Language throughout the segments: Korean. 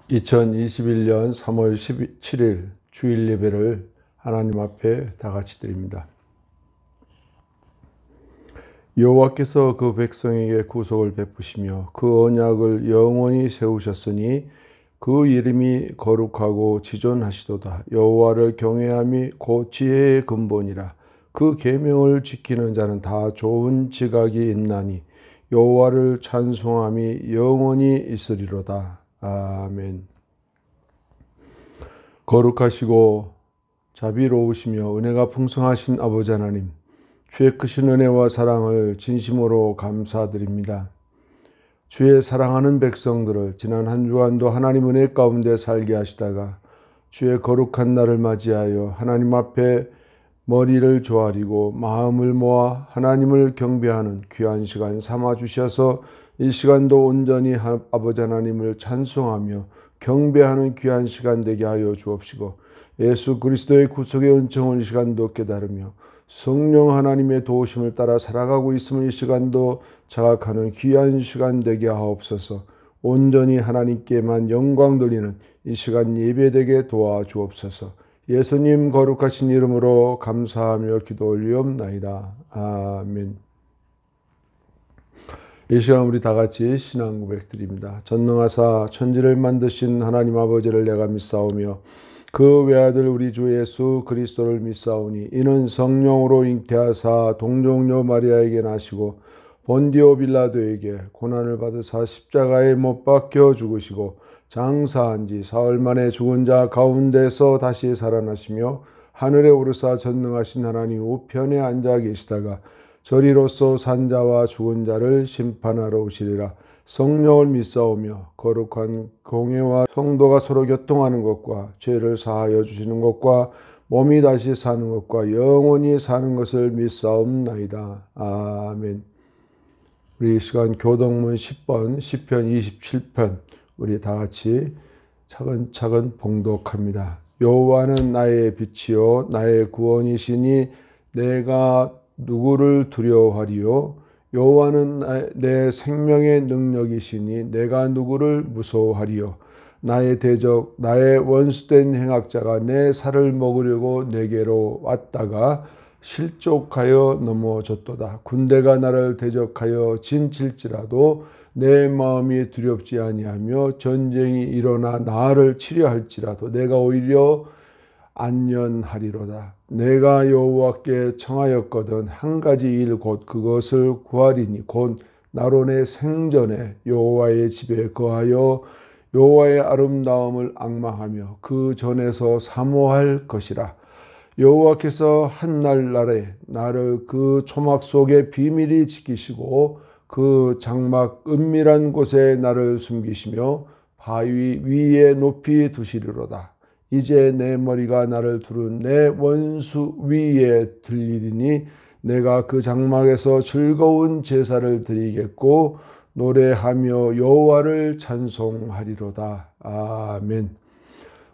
2021년 3월 17일 주일 예배를 하나님 앞에 다 같이 드립니다. 여호와께서 그 백성에게 구속을 베푸시며 그 언약을 영원히 세우셨으니 그 이름이 거룩하고 지존하시도다. 여호와를 경외함이 곧 지혜의 근본이라. 그 계명을 지키는 자는 다 좋은 지각이 있나니 여호와를 찬송함이 영원히 있으리로다. 아멘. 거룩하시고 자비로우시며 은혜가 풍성하신 아버지 하나님, 주의 크신 은혜와 사랑을 진심으로 감사드립니다. 주의 사랑하는 백성들을 지난 한 주간도 하나님 은혜 가운데 살게 하시다가 주의 거룩한 날을 맞이하여 하나님 앞에 머리를 조아리고 마음을 모아 하나님을 경배하는 귀한 시간 삼아 주셔서 이 시간도 온전히 아버지 하나님을 찬송하며 경배하는 귀한 시간 되게 하여 주옵시고, 예수 그리스도의 구속의 은총을 이 시간도 깨달으며 성령 하나님의 도우심을 따라 살아가고 있음을 이 시간도 자각하는 귀한 시간 되게 하옵소서. 온전히 하나님께만 영광 돌리는 이 시간 예배되게 도와주옵소서. 예수님 거룩하신 이름으로 감사하며 기도 올리옵나이다. 아멘. 이 시간 우리 다 같이 신앙 고백 드립니다. 전능하사 천지를 만드신 하나님 아버지를 내가 믿사오며 그 외아들 우리 주 예수 그리스도를 믿사오니 이는 성령으로 잉태하사 동정녀 마리아에게 나시고 본디오 빌라도에게 고난을 받으사 십자가에 못 박혀 죽으시고 장사한 지 사흘 만에 죽은 자 가운데서 다시 살아나시며 하늘에 오르사 전능하신 하나님 우편에 앉아 계시다가 저리로서 산 자와 죽은 자를 심판하러 오시리라. 성령을 믿사오며 거룩한 공회와 성도가 서로 교통하는 것과 죄를 사하여 주시는 것과 몸이 다시 사는 것과 영원히 사는 것을 믿사옵나이다. 아멘. 우리 이 시간 교동문 10번 시편 27편 우리 다 같이 차근차근 봉독합니다. 여호와는 나의 빛이요 나의 구원이시니 내가 누구를 두려워하리요? 여호와는 내 생명의 능력이시니 내가 누구를 무서워하리요? 나의 대적 나의 원수된 행악자가 내 살을 먹으려고 내게로 왔다가 실족하여 넘어졌도다. 군대가 나를 대적하여 진칠지라도 내 마음이 두렵지 아니하며 전쟁이 일어나 나를 치려 할지라도 내가 오히려 안전하리로다. 내가 여호와께 청하였거든 한 가지 일 곧 그것을 구하리니 곧 나로 내 생전에 여호와의 집에 거하여 여호와의 아름다움을 앙망하며 그 전에서 사모할 것이라. 여호와께서 한날날에 나를 그 초막 속에 비밀히 지키시고 그 장막 은밀한 곳에 나를 숨기시며 바위 위에 높이 두시리로다. 이제 내 머리가 나를 두른 내 원수 위에 들리리니 내가 그 장막에서 즐거운 제사를 드리겠고 노래하며 여호와를 찬송하리로다. 아멘.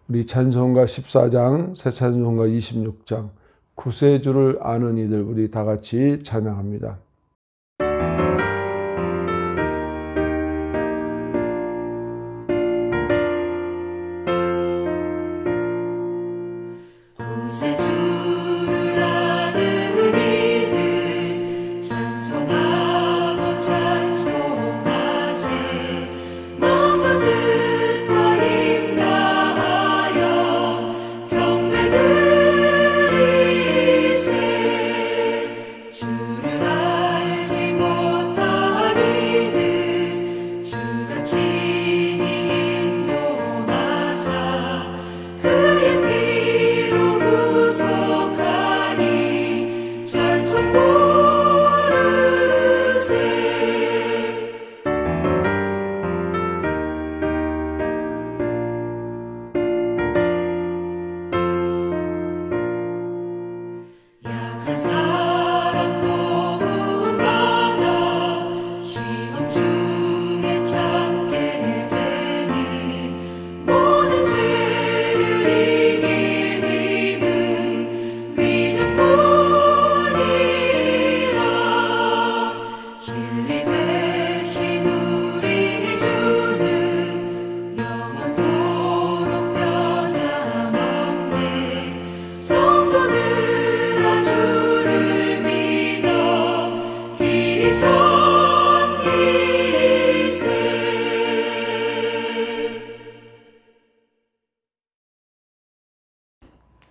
우리 찬송가 14장, 새 찬송가 26장, 구세주를 아는 이들 우리 다 같이 찬양합니다. 주를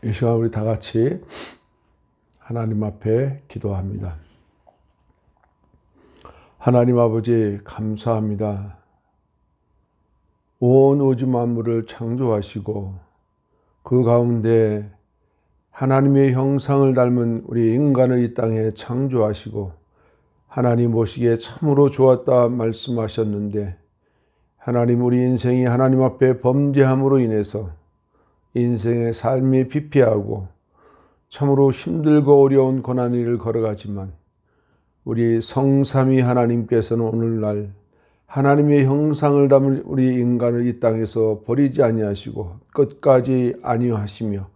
이 시간 우리 다 같이 하나님 앞에 기도합니다. 하나님 아버지 감사합니다. 온 우주 만물을 창조하시고 그 가운데 하나님의 형상을 닮은 우리 인간을 이 땅에 창조하시고 하나님 보시기에 참으로 좋았다 말씀하셨는데 하나님 우리 인생이 하나님 앞에 범죄함으로 인해서 인생의 삶이 피폐하고 참으로 힘들고 어려운 고난의 길을 걸어가지만 우리 성삼위 하나님께서는 오늘날 하나님의 형상을 담은 우리 인간을 이 땅에서 버리지 아니하시고 끝까지 안위하시며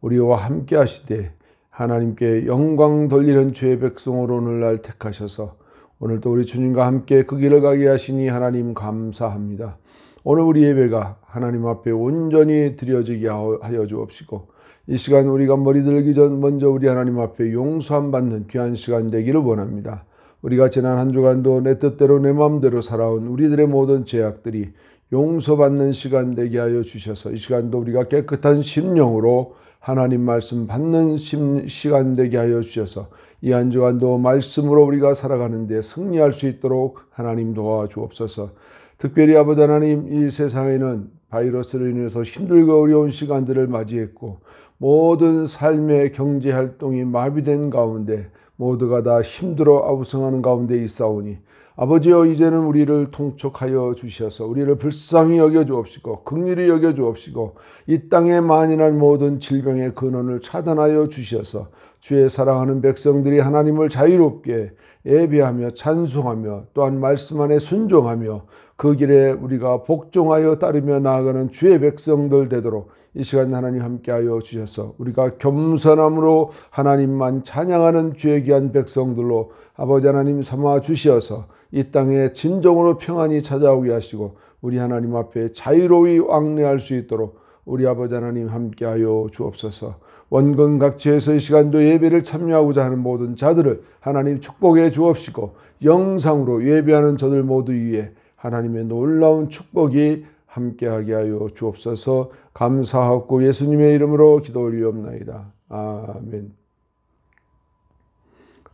우리와 함께 하시되 하나님께 영광 돌리는 죄의 백성으로 오늘날 택하셔서 오늘도 우리 주님과 함께 그 길을 가게 하시니 하나님 감사합니다. 오늘 우리 예배가 하나님 앞에 온전히 드려지게 하여 주옵시고 이 시간 우리가 머리 들기 전 먼저 우리 하나님 앞에 용서함 받는 귀한 시간 되기를 원합니다. 우리가 지난 한 주간도 내 뜻대로 내 마음대로 살아온 우리들의 모든 죄악들이 용서받는 시간 되게 하여 주셔서 이 시간도 우리가 깨끗한 심령으로 하나님 말씀 받는 시간 되게 하여 주셔서 이 한 주간도 말씀으로 우리가 살아가는데 승리할 수 있도록 하나님 도와주옵소서. 특별히 아버지 하나님 이 세상에는 바이러스로 인해서 힘들고 어려운 시간들을 맞이했고 모든 삶의 경제활동이 마비된 가운데 모두가 다 힘들어 아우성하는 가운데 있사오니 아버지여 이제는 우리를 통촉하여 주셔서 우리를 불쌍히 여겨주옵시고 긍휼히 여겨주옵시고 이 땅에 만연한 모든 질병의 근원을 차단하여 주셔서 주의 사랑하는 백성들이 하나님을 자유롭게 예배하며 찬송하며 또한 말씀 안에 순종하며 그 길에 우리가 복종하여 따르며 나아가는 주의 백성들 되도록 이 시간 하나님 함께하여 주셔서 우리가 겸손함으로 하나님만 찬양하는 주의 귀한 백성들로 아버지 하나님 삼아 주셔서 이 땅에 진정으로 평안이 찾아오게 하시고 우리 하나님 앞에 자유로이 왕래할 수 있도록 우리 아버지 하나님 함께하여 주옵소서. 원근 각지에서 이 시간도 예배를 참여하고자 하는 모든 자들을 하나님 축복해 주옵시고 영상으로 예배하는 저들 모두 위에 하나님의 놀라운 축복이 함께하게 하여 주옵소서. 감사하고 예수님의 이름으로 기도 올리옵나이다. 아멘.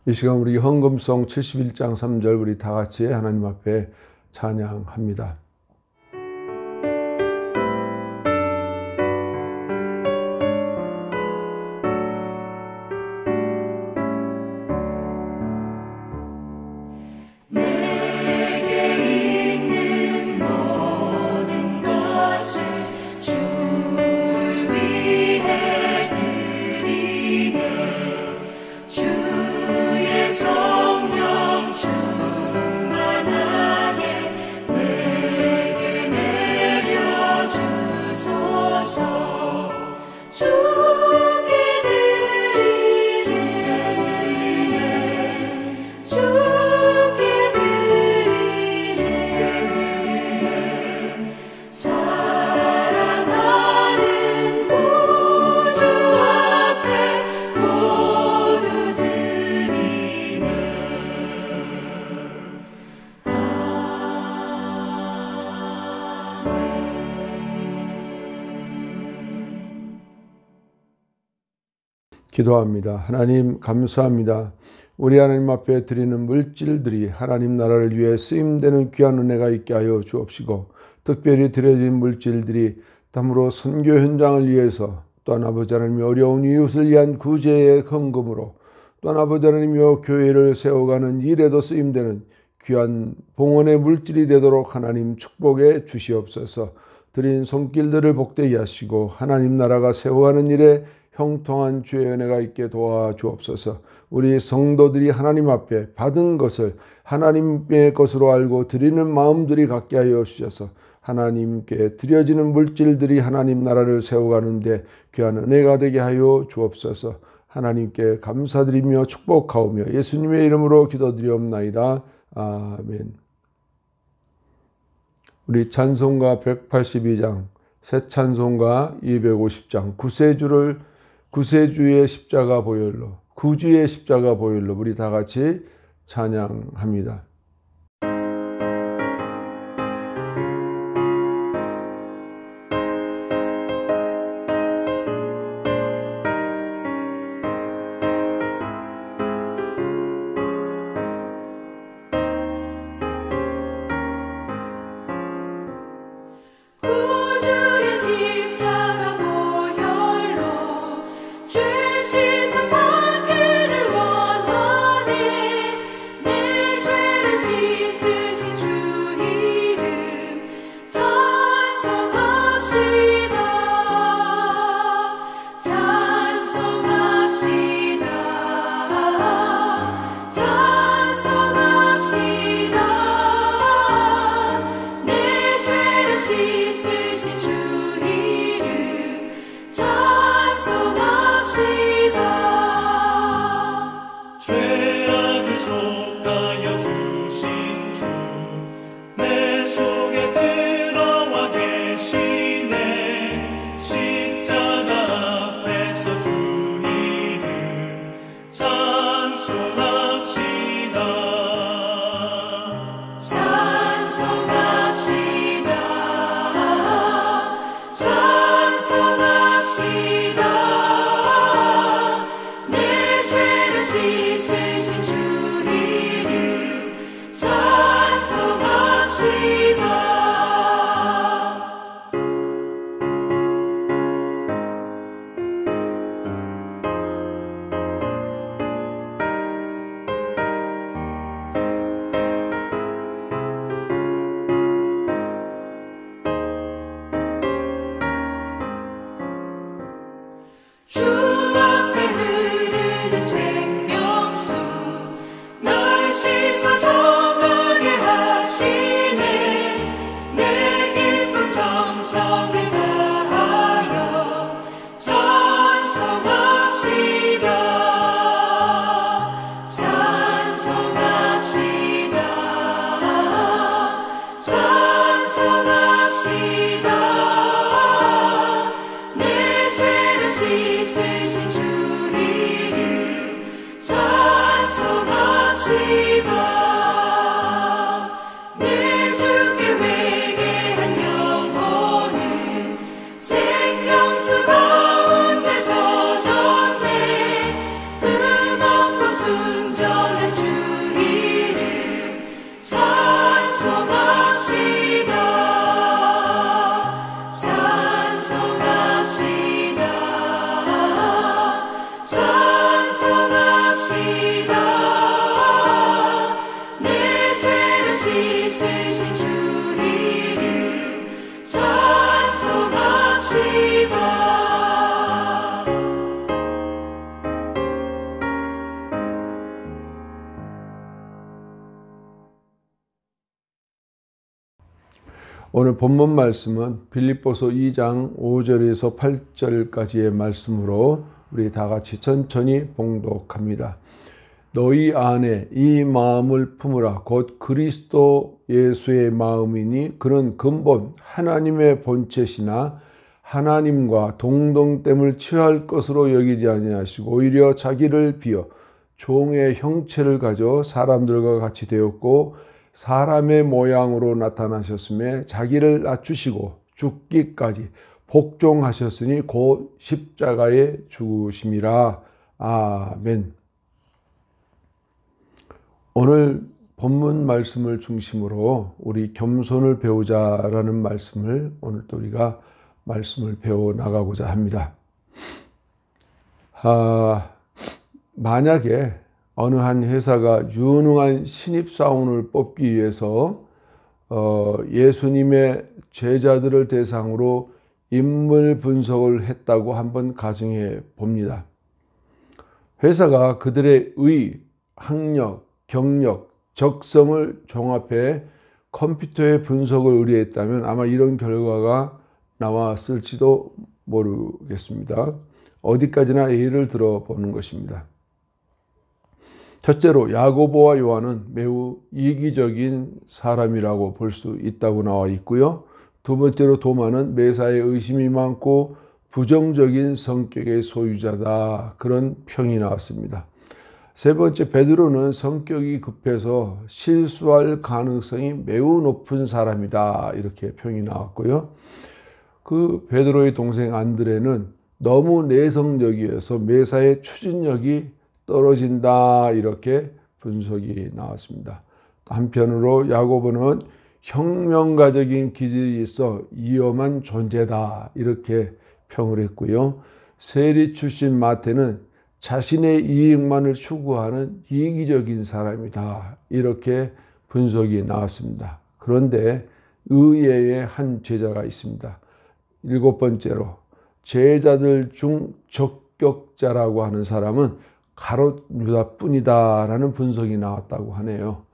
이 시간 우리 헌금송 71장 3절 우리 다 같이 하나님 앞에 찬양합니다. 기도합니다. 하나님 감사합니다. 우리 하나님 앞에 드리는 물질들이 하나님 나라를 위해 쓰임되는 귀한 은혜가 있게 하여 주옵시고 특별히 드려진 물질들이 참으로 선교 현장을 위해서 또한 아버지 하나님의 어려운 이웃을 위한 구제의 헌금으로 또한 아버지 하나님의 교회를 세워가는 일에도 쓰임되는 귀한 봉헌의 물질이 되도록 하나님 축복해 주시옵소서. 드린 손길들을 복되게 하시고 하나님 나라가 세워가는 일에 형통한 주의 은혜가 있게 도와주옵소서. 우리 성도들이 하나님 앞에 받은 것을 하나님의 것으로 알고 드리는 마음들이 갖게 하여 주셔서 하나님께 드려지는 물질들이 하나님 나라를 세워가는데 귀한 은혜가 되게 하여 주옵소서. 하나님께 감사드리며 축복하오며 예수님의 이름으로 기도드리옵나이다. 아멘. 우리 찬송가 182장, 새 찬송가 250장, 구세주의 십자가 보혈로, 구주의 십자가 보혈로 우리 다 같이 찬양합니다. 오늘 본문 말씀은 빌립보서 2장 5절에서 8절까지의 말씀으로 우리 다 같이 천천히 봉독합니다. 너희 안에 이 마음을 품으라. 곧 그리스도 예수의 마음이니 그는 근본 하나님의 본체시나 하나님과 동등됨을 취할 것으로 여기지 아니하시고 오히려 자기를 비어 종의 형체를 가져 사람들과 같이 되었고 사람의 모양으로 나타나셨음에 자기를 낮추시고 죽기까지 복종하셨으니 곧 십자가에 죽으심이라. 아멘. 오늘 본문 말씀을 중심으로 우리 겸손을 배우자라는 말씀을 오늘 또 우리가 말씀을 배워 나가고자 합니다. 만약에 어느 한 회사가 유능한 신입사원을 뽑기 위해서 예수님의 제자들을 대상으로 인물 분석을 했다고 한번 가정해 봅니다. 회사가 그들의 의, 학력, 경력, 적성을 종합해 컴퓨터의 분석을 의뢰했다면 아마 이런 결과가 나왔을지도 모르겠습니다. 어디까지나 예를 들어보는 것입니다. 첫째로 야고보와 요한은 매우 이기적인 사람이라고 볼 수 있다고 나와 있고요. 두 번째로 도마는 매사에 의심이 많고 부정적인 성격의 소유자다. 그런 평이 나왔습니다. 세 번째, 베드로는 성격이 급해서 실수할 가능성이 매우 높은 사람이다. 이렇게 평이 나왔고요. 그 베드로의 동생 안드레는 너무 내성적이어서 매사에 추진력이 떨어진다. 이렇게 분석이 나왔습니다. 한편으로 야고보는 혁명가적인 기질이 있어 위험한 존재다. 이렇게 평을 했고요. 세리 출신 마태는 자신의 이익만을 추구하는 이기적인 사람이다. 이렇게 분석이 나왔습니다. 그런데 의외의 한 제자가 있습니다. 일곱 번째로 제자들 중 적격자라고 하는 사람은 가롯 유다뿐이다 라는 분석이 나왔다고 하네요.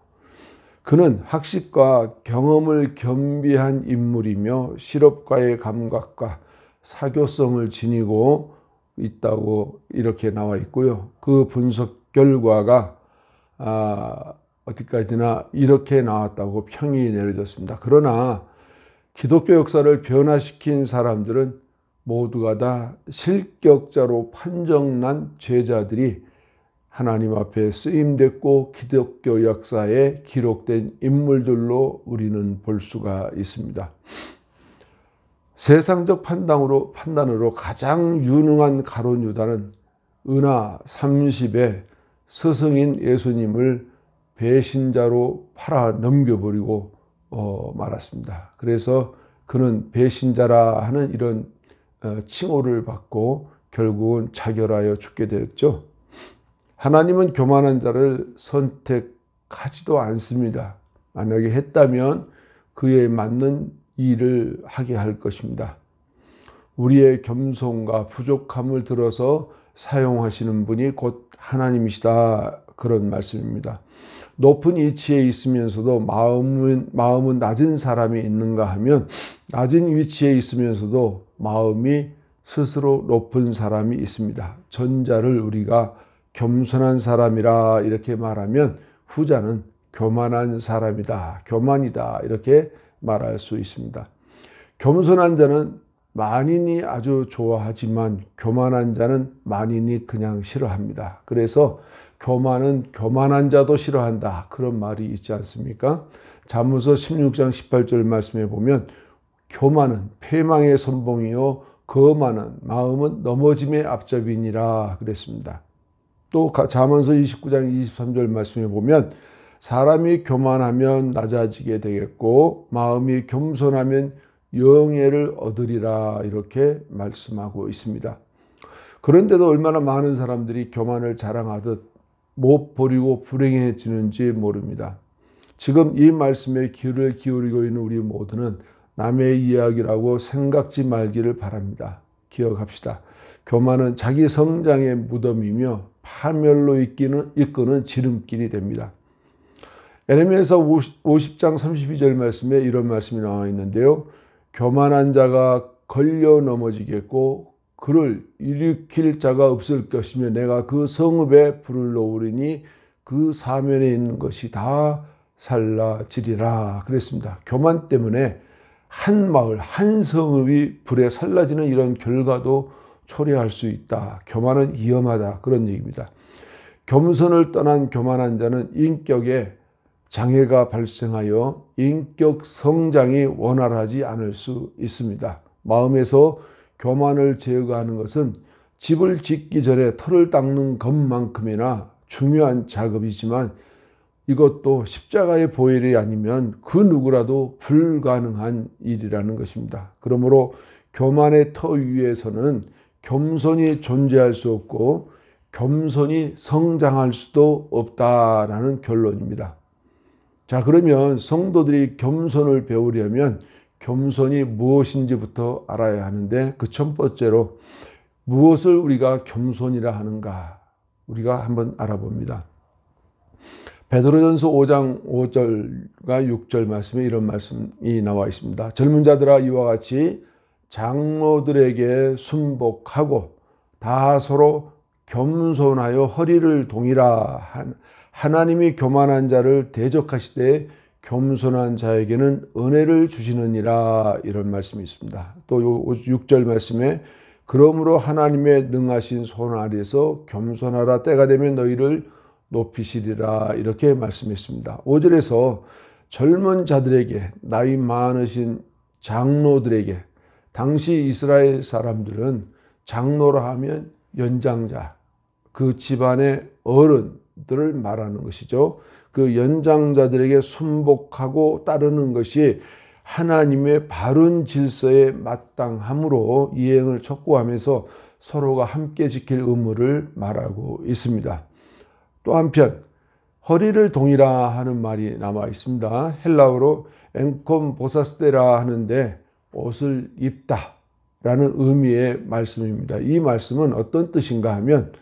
그는 학식과 경험을 겸비한 인물이며 실업가의 감각과 사교성을 지니고 있다고 이렇게 나와 있고요. 그 분석 결과가 어디까지나 이렇게 나왔다고 평이 내려졌습니다. 그러나 기독교 역사를 변화시킨 사람들은 모두가 다 실격자로 판정난 제자들이 하나님 앞에 쓰임됐고 기독교 역사에 기록된 인물들로 우리는 볼 수가 있습니다. 세상적 판단으로 가장 유능한 가룟 유다는 은하 30에 스승인 예수님을 배신자로 팔아 넘겨버리고 말았습니다. 그래서 그는 배신자라 하는 이런 칭호를 받고 결국은 자결하여 죽게 되었죠. 하나님은 교만한 자를 선택하지도 않습니다. 만약에 했다면 그에 맞는 일을 하게 할 것입니다. 우리의 겸손과 부족함을 들어서 사용하시는 분이 곧 하나님이시다. 그런 말씀입니다. 높은 위치에 있으면서도 마음은 낮은 사람이 있는가 하면 낮은 위치에 있으면서도 마음이 스스로 높은 사람이 있습니다. 전자를 우리가 겸손한 사람이라 이렇게 말하면 후자는 교만한 사람이다, 교만이다 이렇게 말할 수 있습니다. 겸손한 자는 만인이 아주 좋아하지만 교만한 자는 만인이 그냥 싫어합니다. 그래서 교만은 교만한 자도 싫어한다. 그런 말이 있지 않습니까? 잠언서 16장 18절 말씀에 보면 교만은 패망의 선봉이요 거만한 마음은 넘어짐의 앞잡이니라 그랬습니다. 또 잠언서 29장 23절 말씀에 보면 사람이 교만하면 낮아지게 되겠고 마음이 겸손하면 영예를 얻으리라 이렇게 말씀하고 있습니다. 그런데도 얼마나 많은 사람들이 교만을 자랑하듯 못 버리고 불행해지는지 모릅니다. 지금 이 말씀에 귀를 기울이고 있는 우리 모두는 남의 이야기라고 생각지 말기를 바랍니다. 기억합시다. 교만은 자기 성장의 무덤이며 파멸로 이끄는 지름길이 됩니다. 에레미야서 50장 32절 말씀에 이런 말씀이 나와 있는데요. 교만한 자가 걸려 넘어지겠고 그를 일으킬 자가 없을 것이며 내가 그 성읍에 불을 놓으리니 그 사면에 있는 것이 다 살라지리라 그랬습니다. 교만 때문에 한 마을, 한 성읍이 불에 살라지는 이런 결과도 초래할 수 있다. 교만은 위험하다. 그런 얘기입니다. 겸손을 떠난 교만한 자는 인격에 장애가 발생하여 인격 성장이 원활하지 않을 수 있습니다. 마음에서 교만을 제거하는 것은 집을 짓기 전에 털을 닦는 것만큼이나 중요한 작업이지만 이것도 십자가의 보혈이 아니면 그 누구라도 불가능한 일이라는 것입니다. 그러므로 교만의 터 위에서는 겸손이 존재할 수 없고 겸손이 성장할 수도 없다라는 결론입니다. 자, 그러면 성도들이 겸손을 배우려면 겸손이 무엇인지부터 알아야 하는데 그 첫 번째로 무엇을 우리가 겸손이라 하는가 우리가 한번 알아봅니다. 베드로전서 5장 5절과 6절 말씀에 이런 말씀이 나와 있습니다. 젊은 자들아 이와 같이 장로들에게 순복하고 다 서로 겸손하여 허리를 동이라. 하나님이 교만한 자를 대적하시되 겸손한 자에게는 은혜를 주시느니라. 이런 말씀이 있습니다. 또 6절 말씀에 그러므로 하나님의 능하신 손 아래에서 겸손하라. 때가 되면 너희를 높이시리라. 이렇게 말씀했습니다. 5절에서 젊은 자들에게 나이 많으신 장로들에게 당시 이스라엘 사람들은 장로라 하면 연장자, 그 집안의 어른들을 말하는 것이죠. 그 연장자들에게 순복하고 따르는 것이 하나님의 바른 질서에 마땅함으로 이행을 촉구하면서 서로가 함께 지킬 의무를 말하고 있습니다. 또 한편 허리를 동이라 하는 말이 남아 있습니다. 헬라어로 엔콤 보사스테라 하는데 옷을 입다 라는 의미의 말씀입니다. 이 말씀은 어떤 뜻인가 하면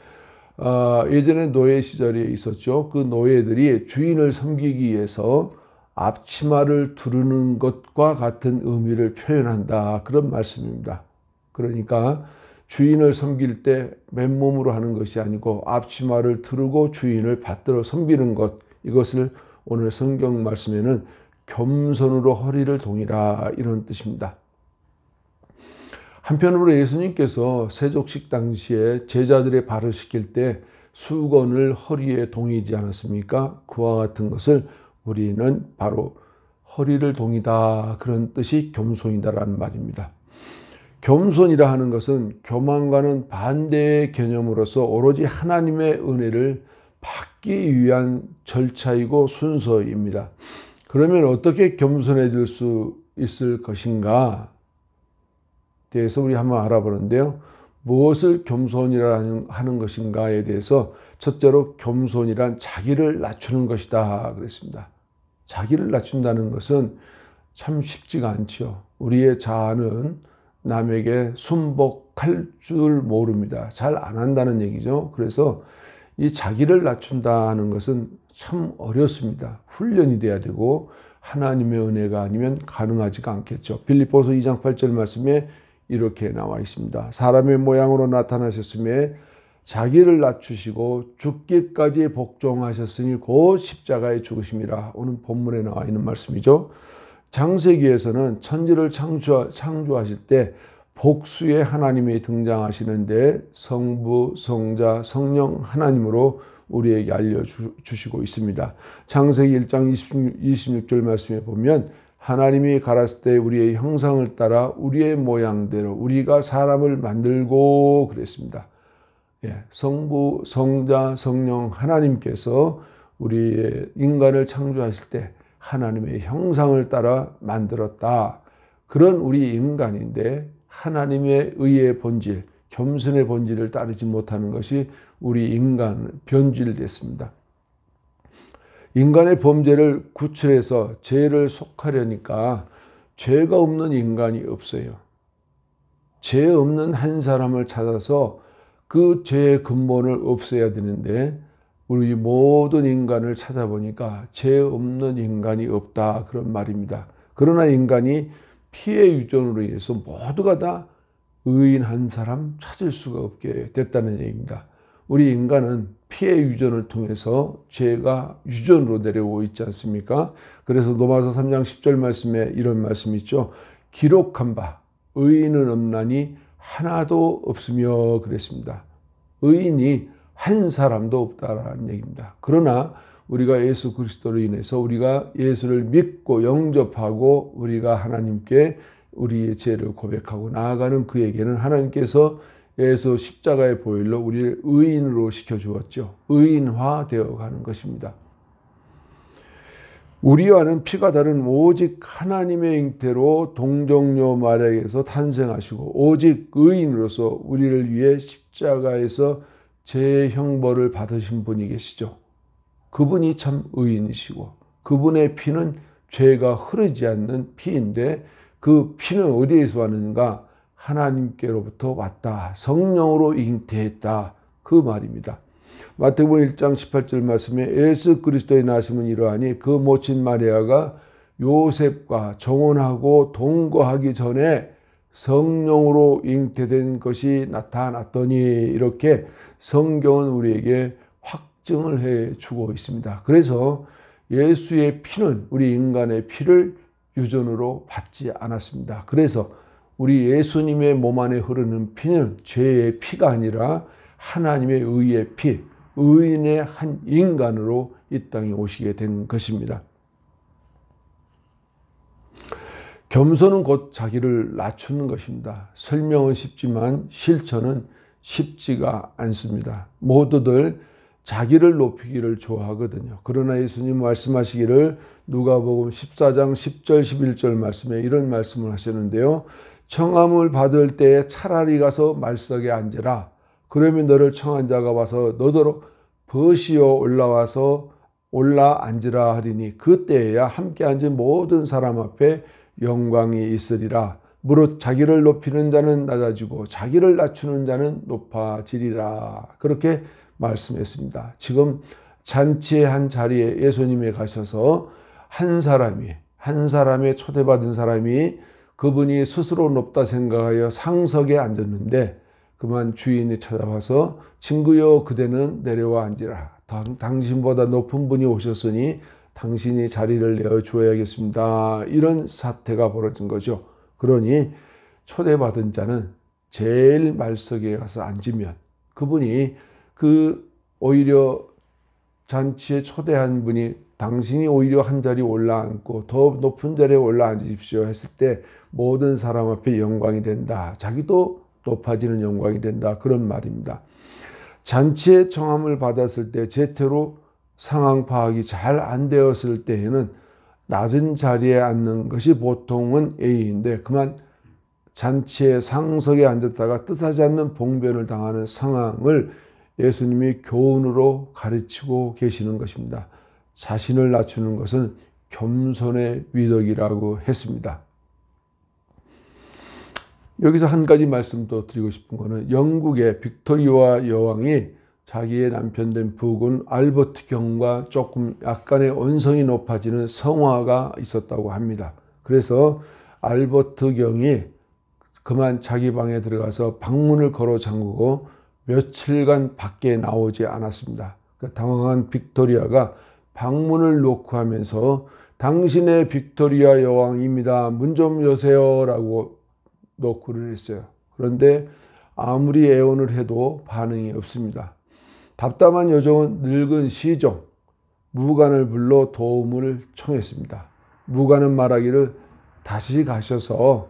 예전에 노예 시절에 있었죠. 그 노예들이 주인을 섬기기 위해서 앞치마를 두르는 것과 같은 의미를 표현한다. 그런 말씀입니다. 그러니까 주인을 섬길 때 맨몸으로 하는 것이 아니고 앞치마를 두르고 주인을 받들어 섬기는 것, 이것을 오늘 성경 말씀에는 겸손으로 허리를 동이라 이런 뜻입니다. 한편으로 예수님께서 세족식 당시에 제자들의 발을 씻길 때 수건을 허리에 동이지 않았습니까? 그와 같은 것을 우리는 바로 허리를 동이다, 그런 뜻이 겸손이다라는 말입니다. 겸손이라 하는 것은 교만과는 반대의 개념으로서 오로지 하나님의 은혜를 받기 위한 절차이고 순서입니다. 그러면 어떻게 겸손해질 수 있을 것인가 대해서 우리 한번 알아보는데요. 무엇을 겸손이라 하는 것인가에 대해서 첫째로 겸손이란 자기를 낮추는 것이다 그랬습니다. 자기를 낮춘다는 것은 참 쉽지가 않죠. 우리의 자아는 남에게 순복할 줄 모릅니다. 잘 안 한다는 얘기죠. 그래서 이 자기를 낮춘다는 것은 참 어렵습니다. 훈련이 돼야 되고 하나님의 은혜가 아니면 가능하지가 않겠죠. 빌립보서 2장 8절 말씀에 이렇게 나와 있습니다. 사람의 모양으로 나타나셨음에 자기를 낮추시고 죽기까지 복종하셨으니 곧 십자가에 죽으심이라. 오늘 본문에 나와 있는 말씀이죠. 창세기에서는 천지를 창조하실 때 복수의 하나님이 등장하시는데 성부, 성자, 성령 하나님으로 우리에게 알려주시고 있습니다. 창세기 1장 26절 말씀에 보면 하나님이 가라사대 때 우리의 형상을 따라 우리의 모양대로 우리가 사람을 만들고 그랬습니다. 성부, 성자, 성령 하나님께서 우리의 인간을 창조하실 때 하나님의 형상을 따라 만들었다. 그런 우리 인간인데 하나님의 의의 본질, 겸손의 본질을 따르지 못하는 것이 우리 인간 변질됐습니다. 인간의 범죄를 구출해서 죄를 속하려니까 죄가 없는 인간이 없어요. 죄 없는 한 사람을 찾아서 그 죄의 근본을 없애야 되는데 우리 모든 인간을 찾아보니까 죄 없는 인간이 없다, 그런 말입니다. 그러나 인간이 피해 유전으로 인해서 모두가 다 의인 한 사람 찾을 수가 없게 됐다는 얘기입니다. 우리 인간은 피해 유전을 통해서 죄가 유전으로 내려오고 있지 않습니까? 그래서 로마서 3장 10절 말씀에 이런 말씀이 있죠. 기록한 바 의인은 없나니 하나도 없으며 그랬습니다. 의인이 한 사람도 없다라는 얘기입니다. 그러나 우리가 예수 그리스도로 인해서 우리가 예수를 믿고 영접하고 우리가 하나님께 우리의 죄를 고백하고 나아가는 그에게는 하나님께서 예수 십자가의 보혈로 우리를 의인으로 시켜주었죠. 의인화 되어 가는 것입니다. 우리와는 피가 다른 오직 하나님의 잉태로 동정녀 마리아에게서 탄생하시고 오직 의인으로서 우리를 위해 십자가에서 제 형벌을 받으신 분이 계시죠. 그분이 참 의인이시고 그분의 피는 죄가 흐르지 않는 피인데 그 피는 어디에서 왔는가? 하나님께로부터 왔다. 성령으로 잉태했다. 그 말입니다. 마태복음 1장 18절 말씀에 예수 그리스도의 나심은 이러하니 그 모친 마리아가 요셉과 정혼하고 동거하기 전에 성령으로 잉태된 것이 나타났더니 이렇게 성경은 우리에게 확증을 해주고 있습니다. 그래서 예수의 피는 우리 인간의 피를 유전으로 받지 않았습니다. 그래서 우리 예수님의 몸 안에 흐르는 피는 죄의 피가 아니라 하나님의 의의 피, 의인의 한 인간으로 이 땅에 오시게 된 것입니다. 겸손은 곧 자기를 낮추는 것입니다. 설명은 쉽지만 실천은 쉽지가 않습니다. 모두들 자기를 높이기를 좋아하거든요. 그러나 예수님 말씀하시기를 누가복음 14장 10절 11절 말씀에 이런 말씀을 하셨는데요. 청함을 받을 때에 차라리 가서 말석에 앉으라. 그러면 너를 청한 자가 와서 너더러 벗이어 올라 앉으라 하리니 그때에야 함께 앉은 모든 사람 앞에 영광이 있으리라. 무릇 자기를 높이는 자는 낮아지고 자기를 낮추는 자는 높아지리라. 그렇게 말씀했습니다. 지금 잔치의 한 자리에 예수님이 가셔서 한 사람의 초대받은 사람이 그분이 스스로 높다 생각하여 상석에 앉았는데 그만 주인이 찾아와서 친구여 그대는 내려와 앉으라. 당신보다 높은 분이 오셨으니 당신이 자리를 내어줘야겠습니다. 이런 사태가 벌어진 거죠. 그러니 초대받은 자는 제일 말석에 가서 앉으면 그분이 오히려 잔치에 초대한 분이 당신이 오히려 한 자리 올라앉고 더 높은 자리에 올라앉으십시오 했을 때 모든 사람 앞에 영광이 된다. 자기도 높아지는 영광이 된다. 그런 말입니다. 잔치에 청함을 받았을 때 제대로 상황 파악이 잘 안 되었을 때에는 낮은 자리에 앉는 것이 보통은 예의인데 그만 잔치의 상석에 앉았다가 뜻하지 않는 봉변을 당하는 상황을 예수님이 교훈으로 가르치고 계시는 것입니다. 자신을 낮추는 것은 겸손의 미덕이라고 했습니다. 여기서 한 가지 말씀 더 드리고 싶은 것은 영국의 빅토리아 여왕이 자기의 남편 된 부군 알버트 경과 조금 약간의 언성이 높아지는 성화가 있었다고 합니다. 그래서 알버트 경이 그만 자기 방에 들어가서 방문을 걸어 잠그고 며칠간 밖에 나오지 않았습니다. 당황한 빅토리아가 방문을 놓고 하면서 당신의 빅토리아 여왕입니다. 문 좀 여세요 라고 노크를 했어요. 그런데 아무리 애원을 해도 반응이 없습니다. 답답한 여종은 늙은 시종 무관을 불러 도움을 청했습니다. 무관은 말하기를 다시 가셔서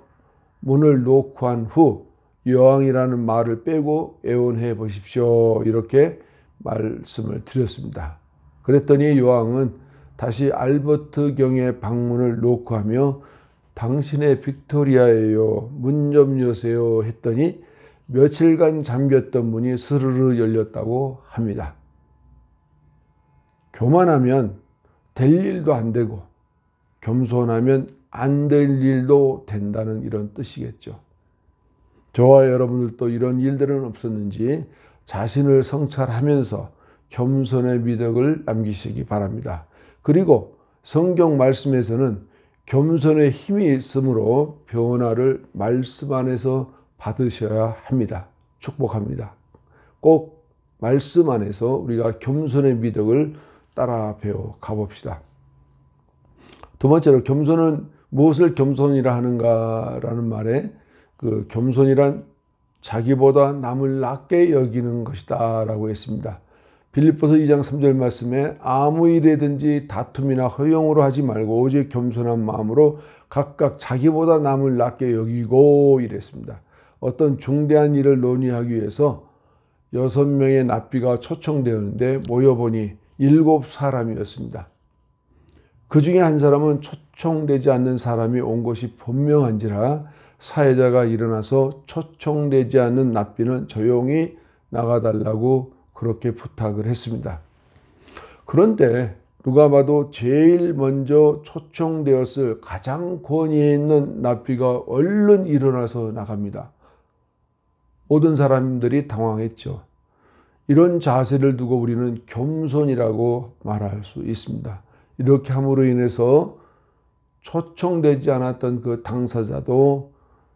문을 놓고 한 후 여왕이라는 말을 빼고 애원해 보십시오. 이렇게 말씀을 드렸습니다. 그랬더니 여왕은 다시 알버트 경의 방문을 놓고 하며 당신의 빅토리아예요. 문 좀 여세요 했더니 며칠간 잠겼던 문이 스르르 열렸다고 합니다. 교만하면 될 일도 안 되고 겸손하면 안 될 일도 된다는 이런 뜻이겠죠. 저와 여러분들도 이런 일들은 없었는지 자신을 성찰하면서 겸손의 미덕을 남기시기 바랍니다. 그리고 성경 말씀에서는 겸손의 힘이 있으므로 변화를 말씀 안에서 받으셔야 합니다. 축복합니다. 꼭 말씀 안에서 우리가 겸손의 미덕을 따라 배워 가봅시다. 두 번째로 겸손은 무엇을 겸손이라 하는가라는 말에 그 겸손이란 자기보다 남을 낮게 여기는 것이다 라고 했습니다. 빌립보서 2장 3절 말씀에 아무 일에든지 다툼이나 허용으로 하지 말고 오직 겸손한 마음으로 각각 자기보다 남을 낮게 여기고 이랬습니다. 어떤 중대한 일을 논의하기 위해서 6명의 납비가 초청되었는데 모여보니 7사람이었습니다. 그 중에 한 사람은 초청되지 않는 사람이 온 것이 분명한지라 사회자가 일어나서 초청되지 않는 납비는 조용히 나가달라고 그렇게 부탁을 했습니다. 그런데 누가 봐도 제일 먼저 초청되었을 가장 권위에 있는 납비가 얼른 일어나서 나갑니다. 모든 사람들이 당황했죠. 이런 자세를 두고 우리는 겸손이라고 말할 수 있습니다. 이렇게 함으로 인해서 초청되지 않았던 그 당사자도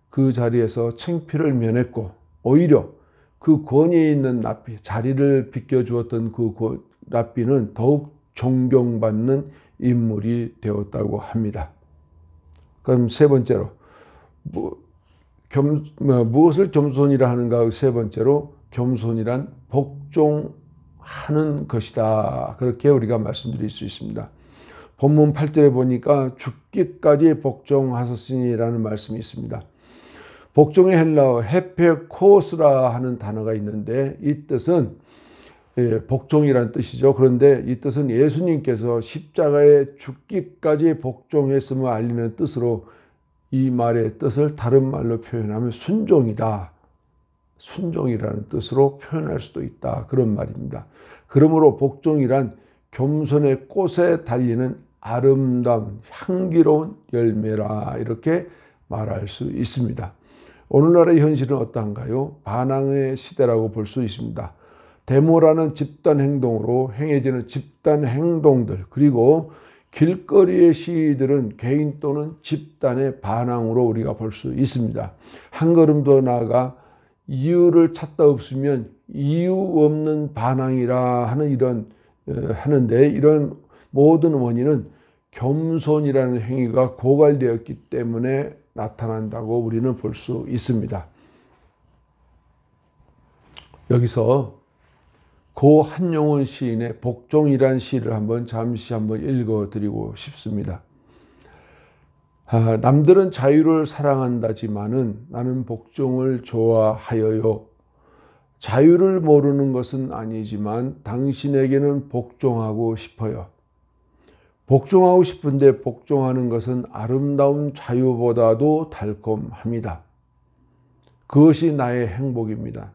그 자리에서 창피를 면했고 오히려 그 권위에 있는 납비, 자리를 비켜주었던 그 납비는 더욱 존경받는 인물이 되었다고 합니다. 그럼 세 번째로 무엇을 겸손이라 하는가? 세 번째로 겸손이란 복종하는 것이다. 그렇게 우리가 말씀드릴 수 있습니다. 본문 8절에 보니까 죽기까지 복종하셨으니라는 말씀이 있습니다. 복종의 헬라어 헤페코스라 하는 단어가 있는데 이 뜻은 복종이라는 뜻이죠. 그런데 이 뜻은 예수님께서 십자가에 죽기까지 복종했음을 알리는 뜻으로 이 말의 뜻을 다른 말로 표현하면 순종이다. 순종이라는 뜻으로 표현할 수도 있다. 그런 말입니다. 그러므로 복종이란 겸손의 꽃에 달리는 아름다운 향기로운 열매라 이렇게 말할 수 있습니다. 오늘날의 현실은 어떠한가요? 반항의 시대라고 볼 수 있습니다. 데모라는 집단 행동으로 행해지는 집단 행동들 그리고 길거리의 시위들은 개인 또는 집단의 반항으로 우리가 볼 수 있습니다. 한 걸음 더 나아가 이유를 찾다 없으면 이유 없는 반항이라 하는 하는데 이런 모든 원인은 겸손이라는 행위가 고갈되었기 때문에 나타난다고 우리는 볼 수 있습니다. 여기서 고 한용운 시인의 복종이란 시를 잠시 읽어드리고 싶습니다. 남들은 자유를 사랑한다지만은 나는 복종을 좋아하여요. 자유를 모르는 것은 아니지만 당신에게는 복종하고 싶어요. 복종하고 싶은데 복종하는 것은 아름다운 자유보다도 달콤합니다. 그것이 나의 행복입니다.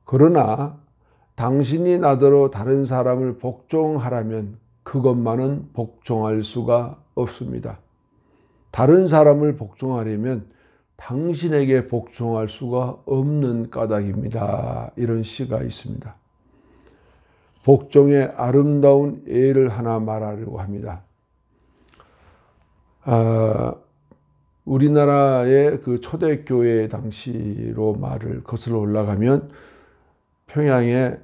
그러나 당신이 나더러 다른 사람을 복종하라면 그것만은 복종할 수가 없습니다. 다른 사람을 복종하려면 당신에게 복종할 수가 없는 까닭입니다. 이런 시가 있습니다. 복종의 아름다운 예를 하나 말하려고 합니다. 우리나라의 그 초대교회 당시로 말을 거슬러 올라가면 평양의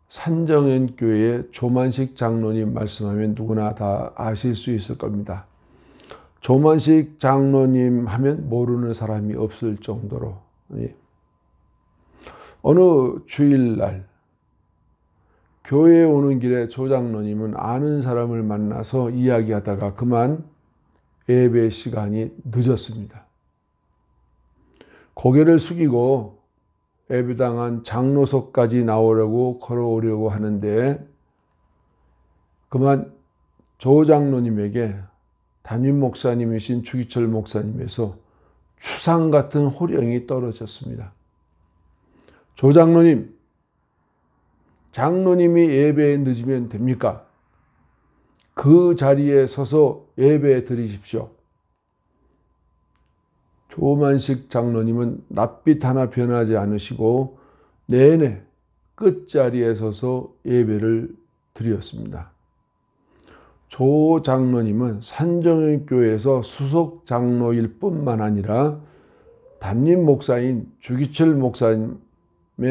산정현 교회의 조만식 장로님 말씀하면 누구나 다 아실 수 있을 겁니다. 조만식 장로님 하면 모르는 사람이 없을 정도로 어느 주일날 교회에 오는 길에 조 장로님은 아는 사람을 만나서 이야기하다가 그만 예배 시간이 늦었습니다. 고개를 숙이고 예배당한 장로석까지 나오려고 걸어오려고 하는데 그만 조 장로님에게 담임 목사님이신 주기철 목사님에서 추상 같은 호령이 떨어졌습니다. 조 장로님, 장로님이 예배에 늦으면 됩니까? 그 자리에 서서 예배 드리십시오. 조만식 장로님은 낯빛 하나 변하지 않으시고 내내 끝자리에 서서 예배를 드렸습니다. 조 장로님은 산정연교회에서 수석 장로일 뿐만 아니라 담임 목사인 주기철 목사님의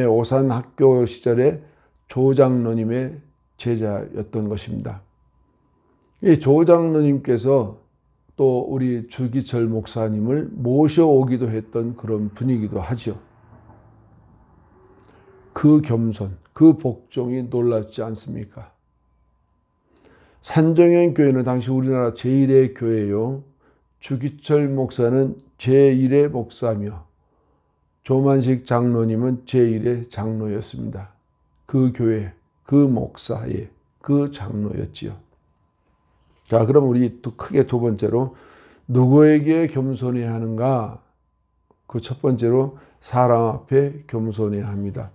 오산학교 시절에 조 장로님의 제자였던 것입니다. 이 조 장로님께서 또 우리 주기철 목사님을 모셔오기도 했던 그런 분이기도 하죠. 그 겸손, 그 복종이 놀랍지 않습니까? 산정연 교회는 당시 우리나라 제1의 교회요. 주기철 목사는 제1의 목사며 조만식 장로님은 제1의 장로였습니다. 그 교회, 그 목사의 그 장로였지요. 자, 그럼 우리 또 크게 두 번째로 누구에게 겸손해야 하는가? 그 첫 번째로 사람 앞에 겸손해야 합니다.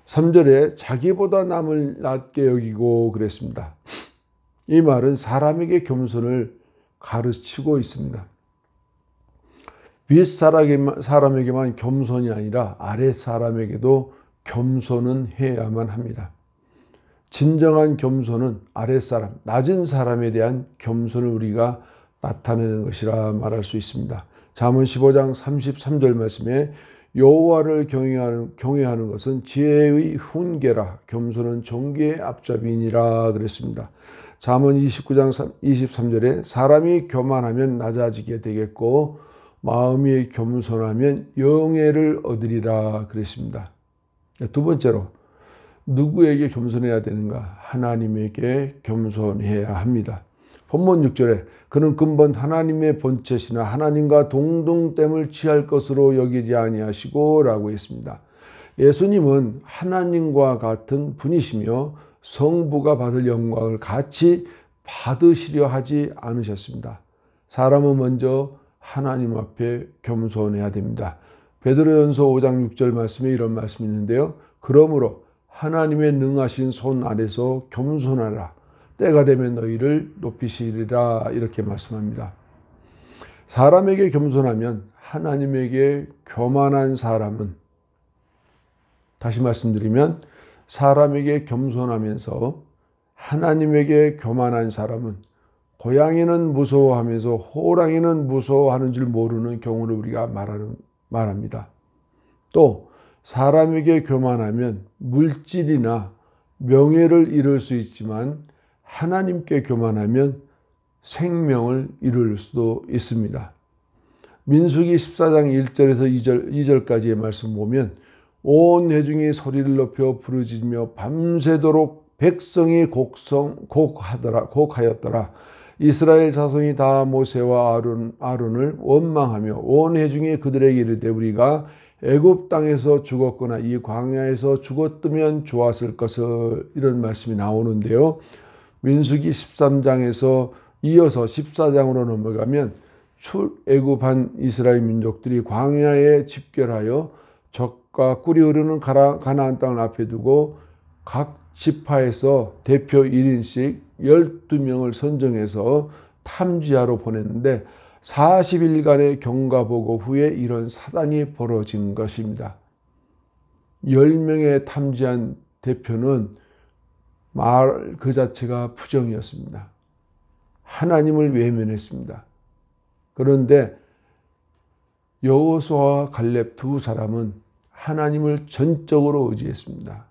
3절에 자기보다 남을 낮게 여기고 그랬습니다. 이 말은 사람에게 겸손을 가르치고 있습니다. 윗사람에게만 겸손이 아니라 아랫사람에게도 겸손은 해야만 합니다. 진정한 겸손은 아랫사람, 낮은 사람에 대한 겸손을 우리가 나타내는 것이라 말할 수 있습니다. 잠언 15장 33절 말씀에 여호와를 경외하는 것은 지혜의 훈계라 겸손은 존귀의 앞잡이니라 그랬습니다. 잠언 29장 23절에 사람이 교만하면 낮아지게 되겠고 마음이 겸손하면 영예를 얻으리라 그랬습니다. 두 번째로 누구에게 겸손해야 되는가? 하나님에게 겸손해야 합니다. 본문 6절에 그는 근본 하나님의 본체시나 하나님과 동등됨을 취할 것으로 여기지 아니하시고 라고 했습니다. 예수님은 하나님과 같은 분이시며 성부가 받을 영광을 같이 받으시려 하지 않으셨습니다. 사람은 먼저 하나님 앞에 겸손해야 됩니다. 베드로전서 5장 6절 말씀에 이런 말씀이 있는데요. 그러므로 하나님의 능하신 손 아래서 겸손하라. 때가 되면 너희를 높이시리라 이렇게 말씀합니다. 사람에게 겸손하면 하나님에게 교만한 사람은, 다시 말씀드리면 사람에게 겸손하면서 하나님에게 교만한 사람은 고양이는 무서워하면서 호랑이는 무서워하는 줄 모르는 경우를 우리가 말합니다. 또 사람에게 교만하면 물질이나 명예를 잃을 수 있지만 하나님께 교만하면 생명을 잃을 수도 있습니다. 민수기 14장 1절에서 2절까지의 말씀 보면 온 회중이 소리를 높여 부르짖으며 밤새도록 백성이 곡하였더라. 이스라엘 자손이 다 모세와 아론을 원망하며 온 회중이 그들에게 이르되 우리가 애굽 땅에서 죽었거나 이 광야에서 죽었으면 좋았을 것을, 이런 말씀이 나오는데요. 민수기 13장에서 이어서 14장으로 넘어가면 출애굽한 이스라엘 민족들이 광야에 집결하여 적과 꿀이 흐르는 가나안 땅을 앞에 두고 각 지파에서 대표 1인씩 12명을 선정해서 탐지하러 보냈는데 40일간의 경과보고 후에 이런 사단이 벌어진 것입니다. 10명의 탐지한 대표는 말 그 자체가 부정이었습니다. 하나님을 외면했습니다. 그런데 여호수아와 갈렙 두 사람은 하나님을 전적으로 의지했습니다.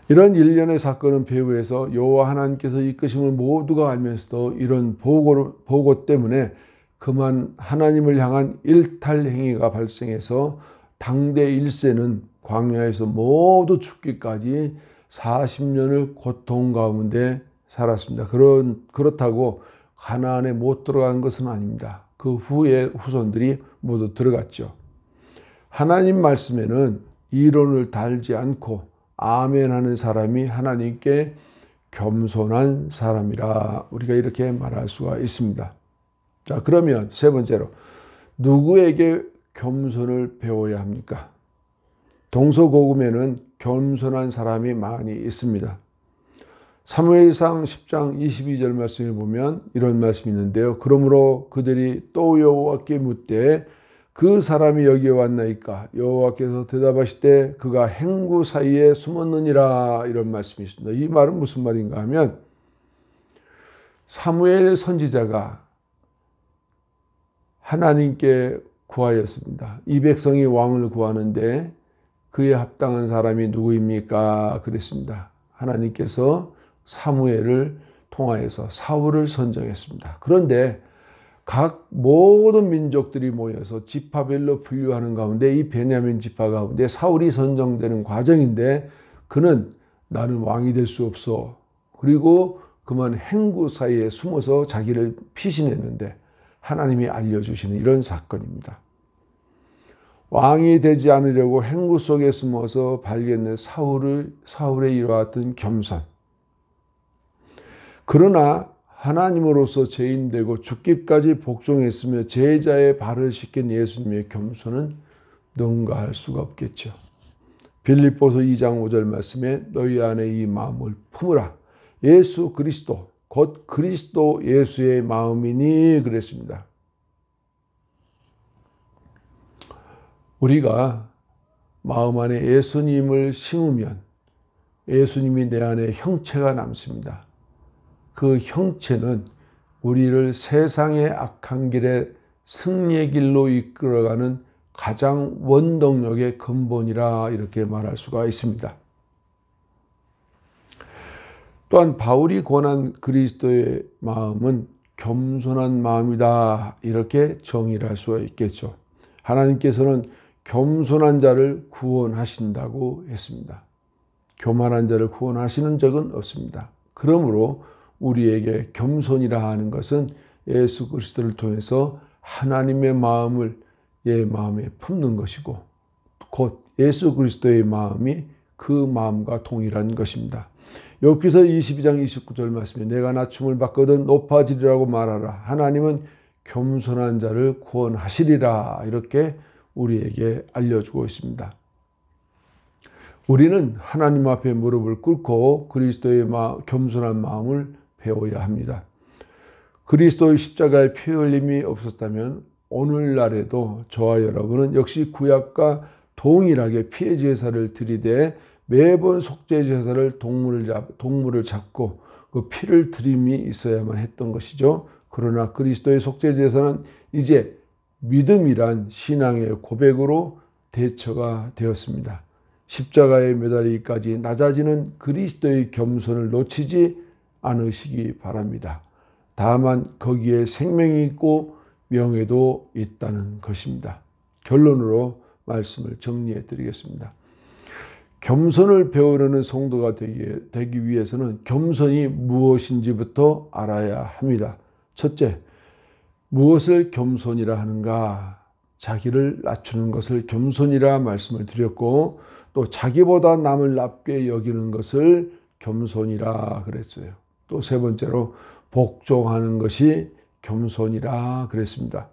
이런 일련의 사건은 배후에서 여호와 하나님께서 이끄심을 모두가 알면서도 이런 보고 때문에 그만 하나님을 향한 일탈 행위가 발생해서 당대 1세는 광야에서 모두 죽기까지 40년을 고통 가운데 살았습니다. 그렇다고 가나안에 못 들어간 것은 아닙니다. 그 후에 후손들이 모두 들어갔죠. 하나님 말씀에는 이론을 달지 않고 아멘하는 사람이 하나님께 겸손한 사람이라 우리가 이렇게 말할 수가 있습니다. 자, 그러면 세 번째로 누구에게 겸손을 배워야 합니까? 동서고금에는 겸손한 사람이 많이 있습니다. 사무엘상 10장 22절 말씀에 보면 이런 말씀이 있는데요. 그러므로 그들이 또 여호와께 묻되 그 사람이 여기에 왔나이까? 여호와께서 대답하시되 그가 행구 사이에 숨었느니라. 이런 말씀이 있습니다. 이 말은 무슨 말인가 하면 사무엘 선지자가 하나님께 구하였습니다. 이 백성이 왕을 구하는데 그에 합당한 사람이 누구입니까? 그랬습니다. 하나님께서 사무엘을 통하여서 사울을 선정했습니다. 그런데 각 모든 민족들이 모여서 지파별로 분류하는 가운데 이 베냐민 지파 가운데 사울이 선정되는 과정인데 그는 나는 왕이 될 수 없어. 그리고 그만 행구 사이에 숨어서 자기를 피신했는데 하나님이 알려주시는 이런 사건입니다. 왕이 되지 않으려고 행구 속에 숨어서 발견된 사울의 이루었던 겸손. 그러나 하나님으로서 죄인되고 죽기까지 복종했으며 제자의 발을 씻긴 예수님의 겸손은 능가할 수가 없겠죠. 빌립보서 2장 5절 말씀에 너희 안에 이 마음을 품으라. 예수 그리스도 곧 그리스도 예수의 마음이니 그랬습니다. 우리가 마음 안에 예수님을 심으면 예수님이 내 안에 형체가 남습니다. 그 형체는 우리를 세상의 악한 길에 승리의 길로 이끌어가는 가장 원동력의 근본이라 이렇게 말할 수가 있습니다. 또한 바울이 권한 그리스도의 마음은 겸손한 마음이다 이렇게 정의를 할 수가 있겠죠. 하나님께서는 겸손한 자를 구원하신다고 했습니다. 교만한 자를 구원하시는 적은 없습니다. 그러므로 우리에게 겸손이라 하는 것은 예수 그리스도를 통해서 하나님의 마음을 내 마음에 품는 것이고 곧 예수 그리스도의 마음이 그 마음과 동일한 것입니다. 욥기서 22장 29절 말씀에 내가 낮춤을 받거든 높아지리라고 말하라. 하나님은 겸손한 자를 구원하시리라 이렇게 우리에게 알려주고 있습니다. 우리는 하나님 앞에 무릎을 꿇고 그리스도의 겸손한 마음을 배워야 합니다. 그리스도의 십자가의 피 흘림이 없었다면 오늘날에도 저와 여러분은 역시 구약과 동일하게 피의 제사를 드리되 매번 속죄 제사를 동물을 잡고 그 피를 드림이 있어야만 했던 것이죠. 그러나 그리스도의 속죄 제사는 이제 믿음이란 신앙의 고백으로 대처가 되었습니다. 십자가에 매달리기까지 낮아지는 그리스도의 겸손을 놓치지 않으시기 바랍니다. 다만 거기에 생명이 있고 명예도 있다는 것입니다. 결론으로 말씀을 정리해 드리겠습니다. 겸손을 배우려는 성도가 되기 위해서는 겸손이 무엇인지부터 알아야 합니다. 첫째, 무엇을 겸손이라 하는가? 자기를 낮추는 것을 겸손이라 말씀을 드렸고 또 자기보다 남을 낮게 여기는 것을 겸손이라 그랬어요. 또 세 번째로 복종하는 것이 겸손이라 그랬습니다.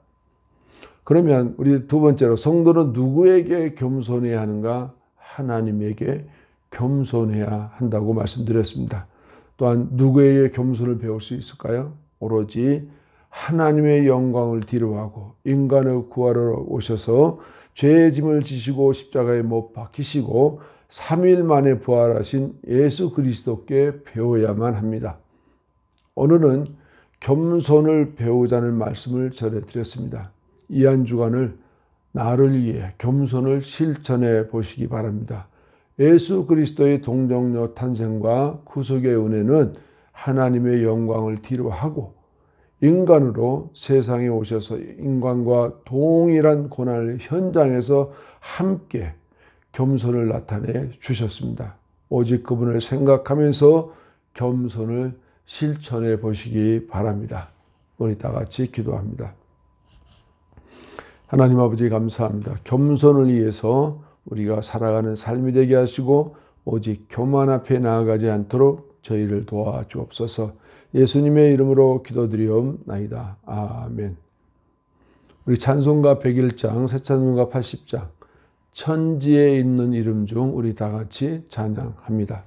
그러면 우리 두 번째로 성도는 누구에게 겸손해야 하는가? 하나님에게 겸손해야 한다고 말씀드렸습니다. 또한 누구에게 겸손을 배울 수 있을까요? 오로지 하나님의 영광을 뒤로하고 인간을 구하러 오셔서 죄의 짐을 지시고 십자가에 못 박히시고 3일 만에 부활하신 예수 그리스도께 배워야만 합니다. 오늘은 겸손을 배우자는 말씀을 전해드렸습니다. 이 한 주간을 나를 위해 겸손을 실천해 보시기 바랍니다. 예수 그리스도의 동정녀 탄생과 구속의 은혜는 하나님의 영광을 뒤로하고 인간으로 세상에 오셔서 인간과 동일한 고난을 현장에서 함께 겸손을 나타내 주셨습니다. 오직 그분을 생각하면서 겸손을 실천해 보시기 바랍니다. 우리 다 같이 기도합니다. 하나님 아버지 감사합니다. 겸손을 위해서 우리가 살아가는 삶이 되게 하시고 오직 교만 앞에 나아가지 않도록 저희를 도와주옵소서. 예수님의 이름으로 기도드리옵나이다. 아멘. 우리 찬송가 101장, 새 찬송가 80장, 천지에 있는 이름 중 우리 다 같이 찬양합니다.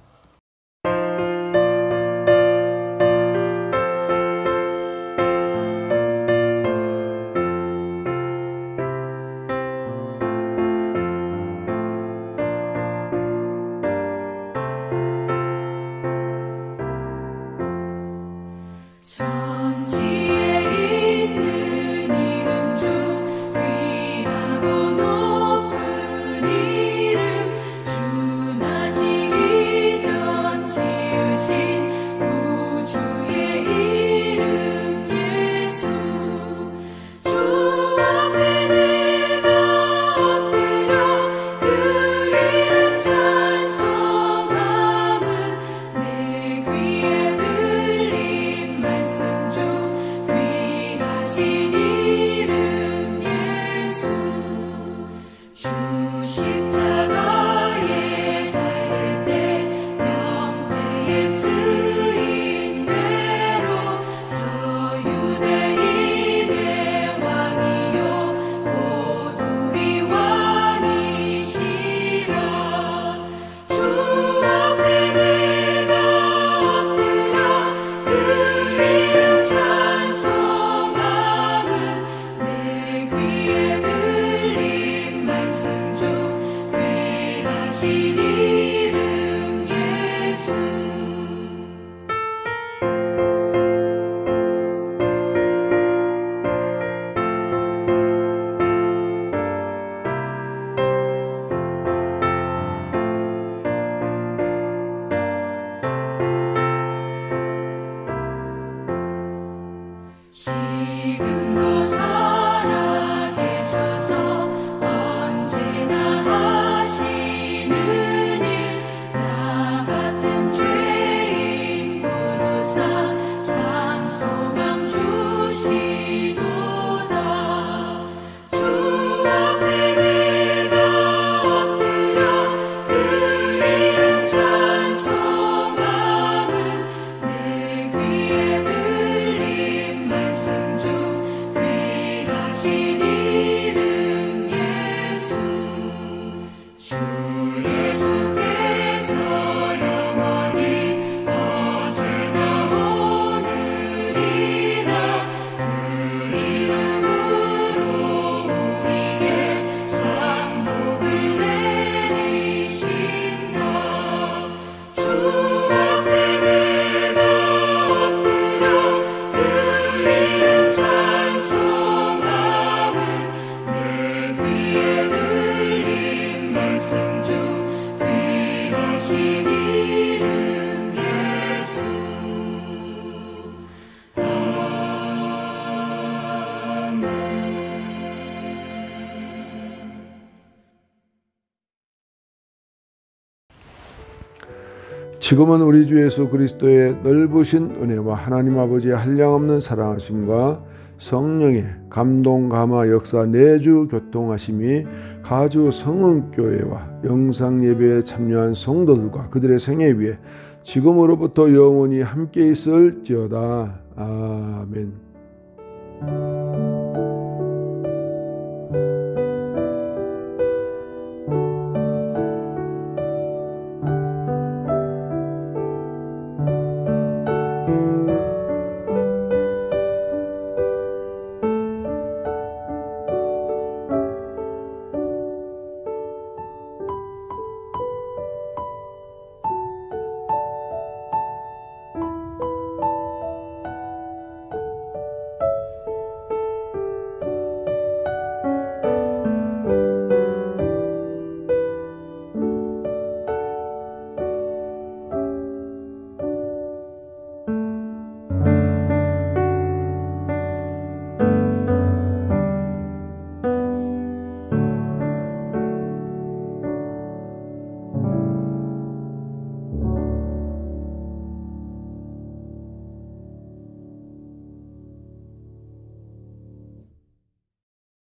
지금은 우리 주 예수 그리스도의 넓으신 은혜와 하나님 아버지의 한량없는 사랑하심과 성령의 감동 감화 역사 내주 교통하심이 가주 성흥교회와 영상예배에 참여한 성도들과 그들의 생애 위에 지금으로부터 영원히 함께 있을지어다. 아멘.